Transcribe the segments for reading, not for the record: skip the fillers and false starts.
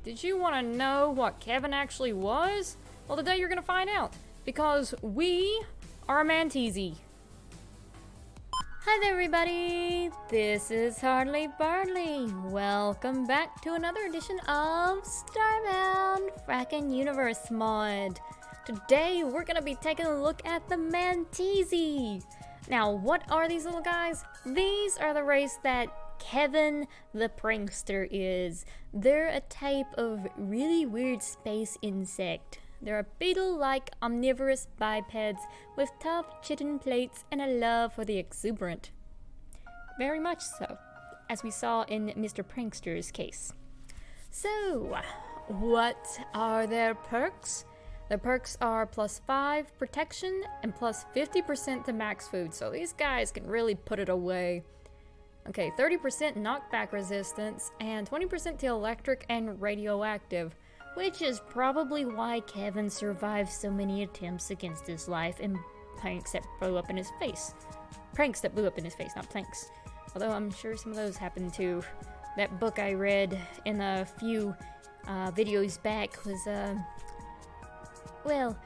Did you want to know what Kevin actually was? Well, today you're going to find out, because we are a Mantizi. Hi there, everybody! This is Hardly Bardly. Welcome back to another edition of Starbound Frackin Universe mod. Today, we're going to be taking a look at the Mantizi. Now, what are these little guys? These are the race that Kevin the prankster is. They're a type of really weird space insect. They're a beetle-like omnivorous bipeds with tough chitin plates and a love for the exuberant. Very much so, as we saw in Mr. Prankster's case. So, what are their perks? Their perks are +5 protection and +50% to max food, so these guys can really put it away. Okay, 30% knockback resistance and 20% to electric and radioactive, which is probably why Kevin survived so many attempts against his life and pranks that blew up in his face. Pranks that blew up in his face, not planks. Although I'm sure some of those happened too. That book I read in a few videos back was, well,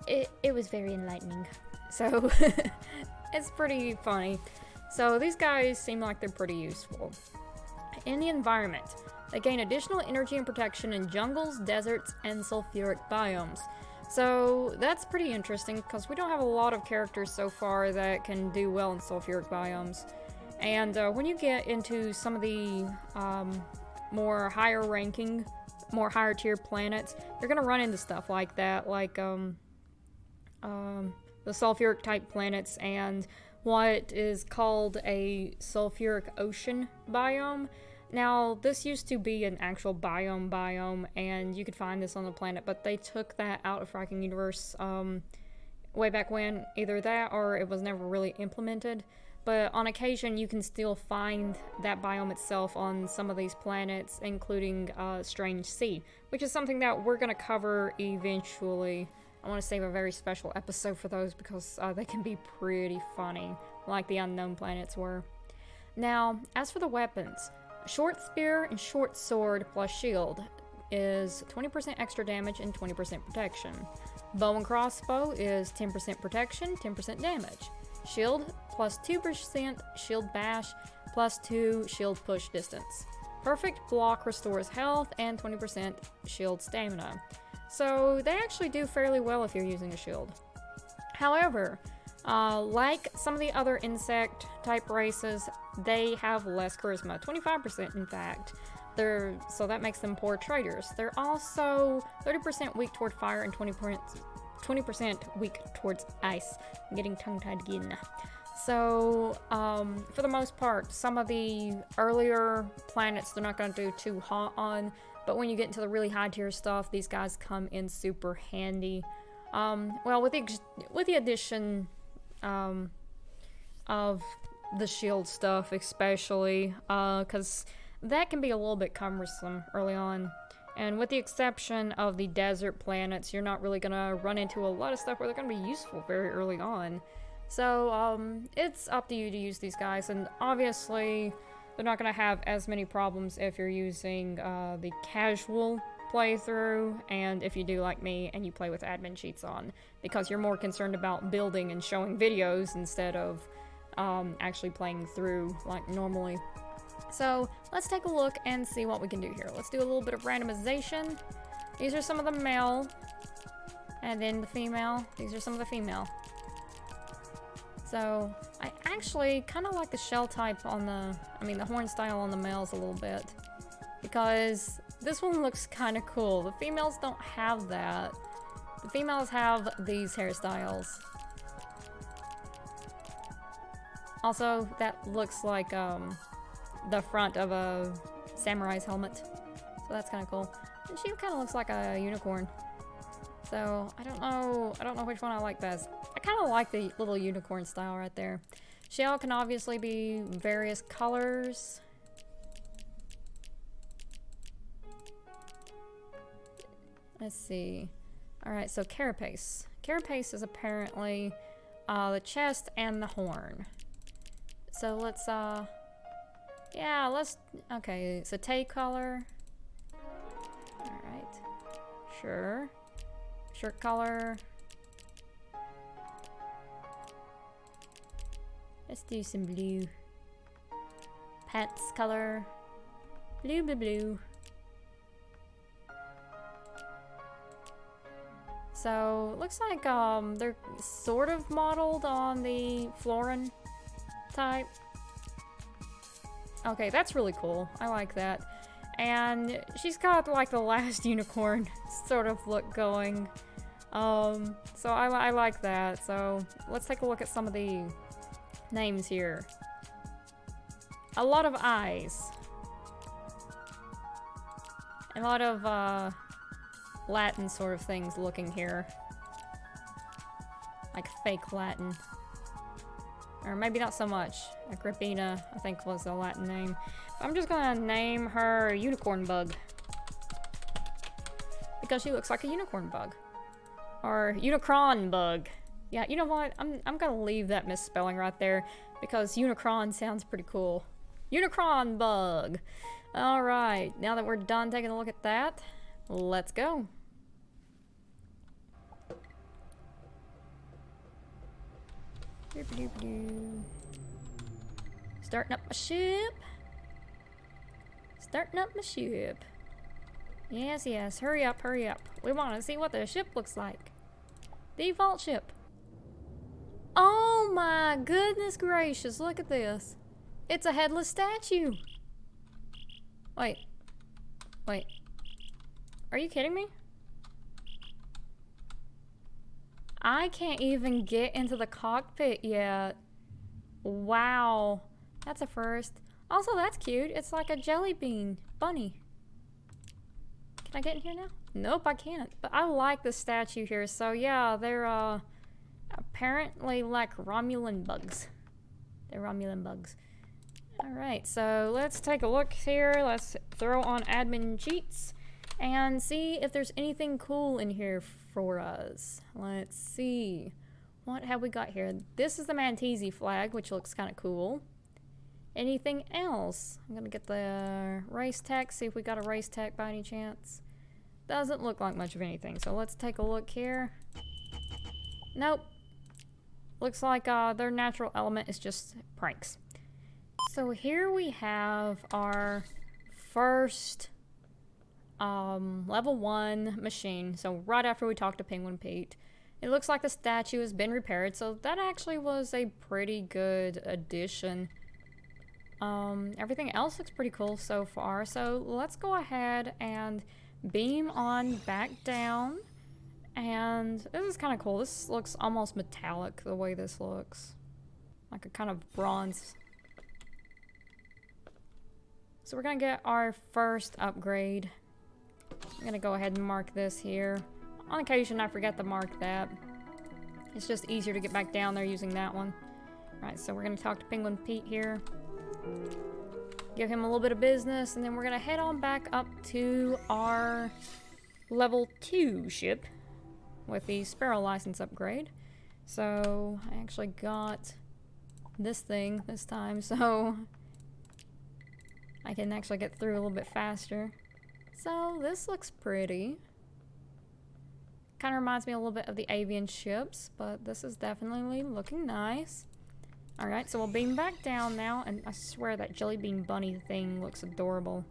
it was very enlightening. So, it's pretty funny. So these guys seem like they're pretty useful. In the environment, they gain additional energy and protection in jungles, deserts, and sulfuric biomes. So that's pretty interesting because we don't have a lot of characters so far that can do well in sulfuric biomes. And when you get into some of the more higher ranking, more higher tier planets, you're gonna run into stuff like that, like the sulfuric type planets and what is called a sulfuric ocean biome. Now, this used to be an actual biome, and you could find this on the planet, but they took that out of Frackin Universe way back when. Either that or it was never really implemented. But on occasion, you can still find that biome itself on some of these planets, including Strange Sea, which is something that we're going to cover eventually. I want to save a very special episode for those because they can be pretty funny, like the unknown planets were. Now, as for the weapons, short spear and short sword plus shield is 20% extra damage and 20% protection. Bow and crossbow is 10% protection, 10% damage. Shield plus 2% shield bash plus 2 shield push distance. Perfect block restores health and 20% shield stamina. So they actually do fairly well if you're using a shield. However, like some of the other insect type races, they have less charisma, 25% in fact. So that makes them poor traders. They're also 30% weak toward fire and 20% weak towards ice. I'm getting tongue-tied again. So, for the most part, some of the earlier planets they're not going to do too hot on, but when you get into the really high tier stuff, these guys come in super handy. Well, with the addition of the shield stuff, especially, because that can be a little bit cumbersome early on. And with the exception of the desert planets, you're not really going to run into a lot of stuff where they're going to be useful very early on. So, it's up to you to use these guys, and obviously, they're not going to have as many problems if you're using the casual playthrough, and if you do like me and you play with admin cheats on, because you're more concerned about building and showing videos instead of actually playing through like normally. So, let's take a look and see what we can do here. Let's do a little bit of randomization. These are some of the male, and then the female. These are some of the female. So, I actually kind of like the shell type on the horn style on the males a little bit. Because this one looks kind of cool. The females don't have that. The females have these hairstyles. Also, that looks like the front of a samurai's helmet. So that's kind of cool. And she kind of looks like a unicorn. So, I don't know which one I like best. I kind of like the little unicorn style right there. Shell can obviously be various colors. Let's see. Alright, so carapace. Carapace is apparently the chest and the horn. So let's, okay, so tay color. Sure. Shirt color. Let's do some blue. Pants color. Blue, blue, blue. So, looks like they're sort of modeled on the Florin type. Okay, that's really cool. I like that. And she's got like the last unicorn sort of look going. So I like that. So let's take a look at some of the names here. A lot of eyes. A lot of Latin sort of things looking here. Like fake Latin. Or maybe not so much. Agrippina, I think, was the Latin name. But I'm just gonna name her Unicorn Bug. Because she looks like a unicorn bug. Or Unicron Bug. Yeah, you know what? I'm gonna leave that misspelling right there. Because Unicron sounds pretty cool. Unicron Bug! Alright, now that we're done taking a look at that, let's go. Starting up my ship. Starting up my ship. Yes, yes. Hurry up, hurry up. We want to see what the ship looks like. Default ship. Oh my goodness gracious. Look at this. It's a headless statue. Wait. Wait. Are you kidding me? I can't even get into the cockpit yet. Wow. That's a first. Also, that's cute. It's like a jelly bean bunny. Can I get in here now? Nope, I can't. But I like the statue here. So yeah, they're apparently like Romulan bugs. They're Romulan bugs. Alright, so let's take a look here. Let's throw on admin cheats and see if there's anything cool in here for us. Let's see. What have we got here? This is the Mantizi flag, which looks kind of cool. Anything else? I'm gonna get the race tech, see if we got a race tech by any chance. Doesn't look like much of anything, so let's take a look here. Nope. Looks like their natural element is just pranks. So here we have our first level 1 machine. So right after we talked to Penguin Pete. It looks like the statue has been repaired, so that actually was a pretty good addition. Everything else looks pretty cool so far, so let's go ahead and beam on back down. And this is kind of cool. This looks almost metallic, the way this looks. Like a kind of bronze. So we're gonna get our first upgrade. I'm gonna go ahead and mark this here. On occasion, I forget to mark that. It's just easier to get back down there using that one. Right, so we're gonna talk to Penguin Pete here. Give him a little bit of business, and then we're gonna head on back up to our level 2 ship with the Sparrow license upgrade. So I actually got this thing this time, so I can actually get through a little bit faster. So this looks pretty. Kind of reminds me a little bit of the avian ships, but this is definitely looking nice. Alright, so we'll beam back down now, and I swear that jelly bean bunny thing looks adorable.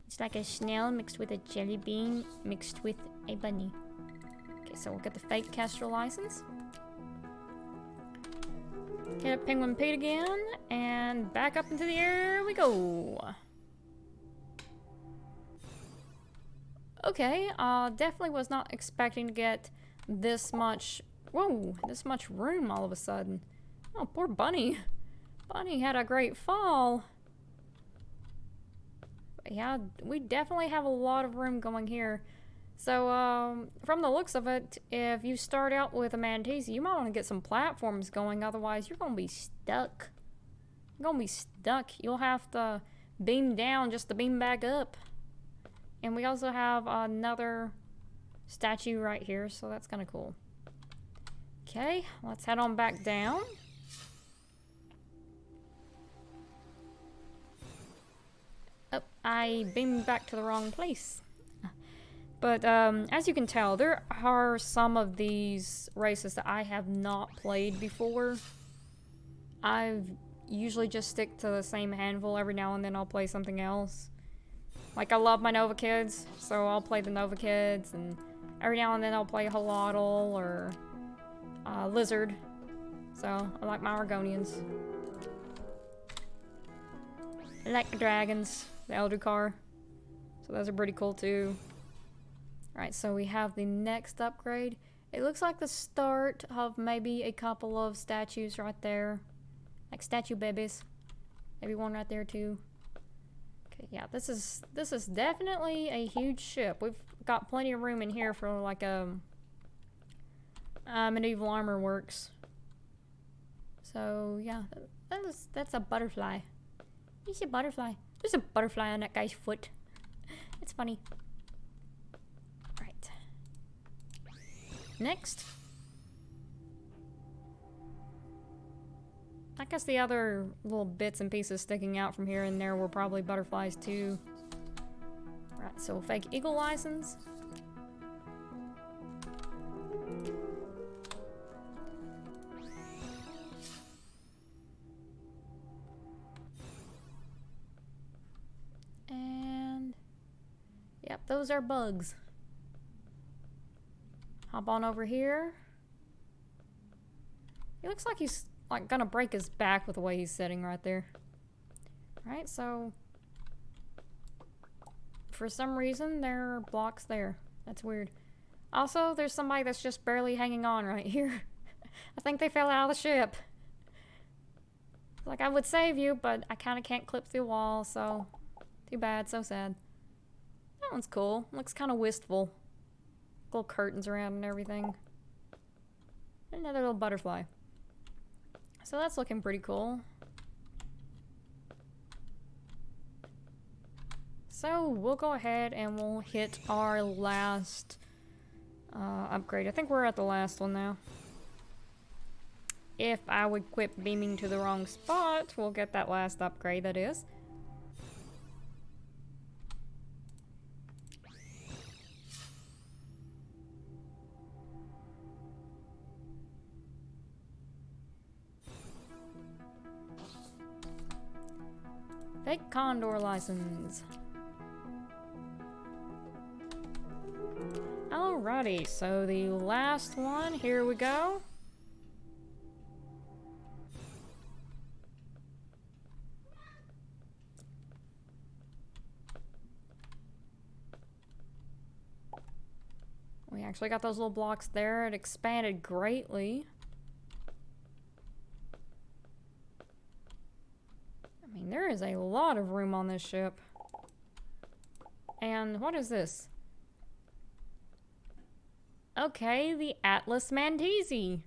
It's like a snail mixed with a jelly bean mixed with a bunny. Okay, so we'll get the fake Kestrel license. Hit up Penguin Pete again, and back up into the air we go. Okay, definitely was not expecting to get this much, whoa, this much room all of a sudden. Oh, poor Bunny. Bunny had a great fall. But yeah, we definitely have a lot of room going here. So, from the looks of it, if you start out with a Mantizi, you might want to get some platforms going, otherwise you're going to be stuck. You're going to be stuck. You'll have to beam down just to beam back up. And we also have another statue right here, so that's kind of cool. Okay, let's head on back down. Oh, I beamed back to the wrong place. But as you can tell, there are some of these races that I have not played before. I've usually just stick to the same handful. Every now and then I'll play something else. Like, I love my Nova Kids, so I'll play the Nova Kids, and every now and then I'll play Holotl or Lizard. So, I like my Argonians. I like the dragons, the Eldracar. So those are pretty cool too. Alright, so we have the next upgrade. It looks like the start of maybe a couple of statues right there. Like statue babies. Maybe one right there too. Okay, yeah, this is definitely a huge ship. We've got plenty of room in here for like medieval armor works. So yeah, that's a butterfly. It's a butterfly. There's a butterfly on that guy's foot. It's funny. Right. Next. I guess the other little bits and pieces sticking out from here and there were probably butterflies too. Right, so fake eagle license. And yep, those are bugs. Hop on over here. He looks like he's like gonna break his back with the way he's sitting right there. Right, so for some reason there are blocks there. That's weird. Also, there's somebody that's just barely hanging on right here. I think they fell out of the ship. Like, I would save you, but I kind of can't clip through the wall, so too bad, so sad. That one's cool. Looks kind of wistful. Little curtains around and everything. Another little butterfly. So that's looking pretty cool. So we'll go ahead and we'll hit our last upgrade. I think we're at the last one now. If I would quit beaming to the wrong spot, we'll get that last upgrade, that is. Fake condor license. Alrighty, so the last one, here we go. We actually got those little blocks there. It expanded greatly. I mean, there is a lot of room on this ship. And what is this? Okay, the Atlas Mantizi.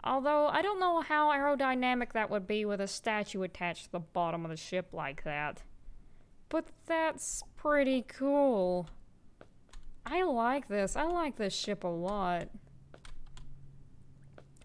Although, I don't know how aerodynamic that would be with a statue attached to the bottom of the ship like that. But that's pretty cool. I like this. I like this ship a lot.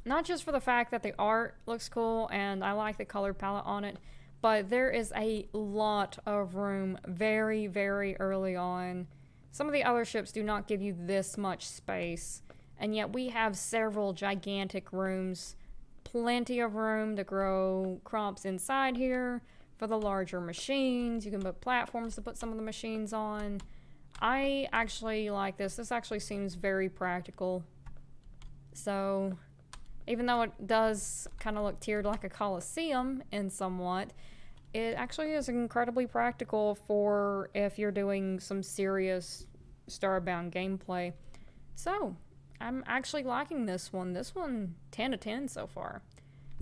Not just for the fact that the art looks cool and I like the color palette on it, but there is a lot of room very, very early on. Some of the other ships do not give you this much space, and yet we have several gigantic rooms. Plenty of room to grow crops inside here for the larger machines. You can put platforms to put some of the machines on. I actually like this. This actually seems very practical. So, even though it does kind of look tiered like a coliseum in somewhat, it actually is incredibly practical for if you're doing some serious Starbound gameplay. So, I'm actually liking this one. This one, 10 to 10 so far.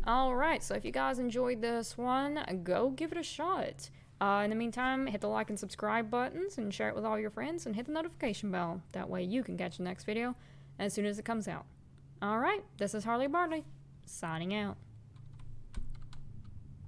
Alright, so if you guys enjoyed this one, go give it a shot. In the meantime, hit the like and subscribe buttons and share it with all your friends and hit the notification bell. That way you can catch the next video as soon as it comes out. Alright, this is Harley Barley, signing out.